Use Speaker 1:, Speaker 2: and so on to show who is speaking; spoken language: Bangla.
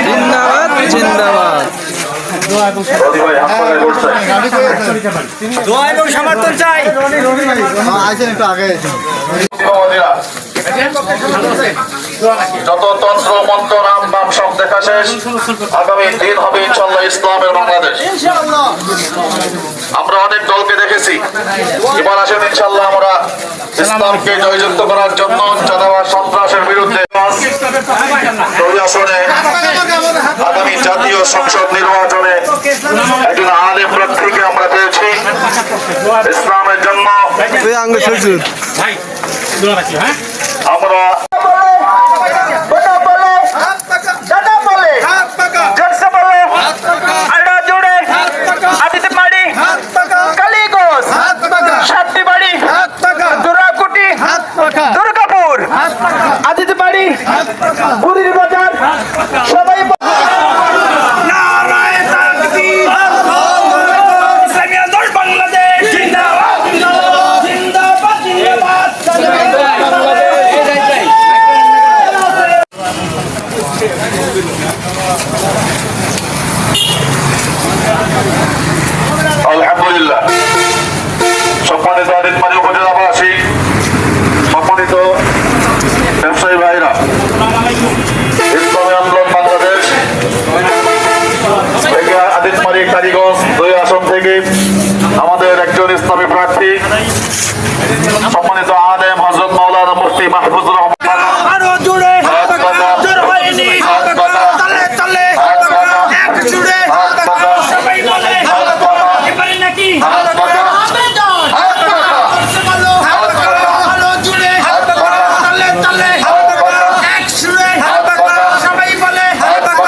Speaker 1: জিন্দাবাদ জিন্দাবাদ।
Speaker 2: দোয়া এবং সমর্থন চাই।
Speaker 3: যত তন্ত্র মন্ত্র রাম বাম সব দেখা শেষ। আগামী দিন হবে ইনশাআল্লাহ ইসলামের বাংলাদেশ। আমরা অনেক দলকে দেখেছি, এবার আসেন ইনশাআল্লাহ আমরা ইসলামকে জয়যুক্ত করার জন্য চাঁদাবাজ সন্ত্রাসের বিরুদ্ধে আসনে আগামী জাতীয় সংসদ নির্বাচনে একজন আলেম প্রার্থীকে আমরা পেয়েছি ইসলামের জন্য। আমরা
Speaker 2: দুর্গাপুর, আদিত্যবাড়ি, বুড়ির বাজার, সবাই
Speaker 3: আলহামদুলিল্লাহ। সম্মানিত আদিতমারি উপজেলাবাসী, সম্মানিত ব্যবসায়ী ভাইরা, ইসলামী আন্দোলন বাংলাদেশ থেকে আদিতমারি কালীগঞ্জ 2 আসন থেকে আমাদের একজন ইসলামী প্রার্থী সম্মানিত আলেম হযরত মাওলানা মুফতি মাহফুজুর রহমান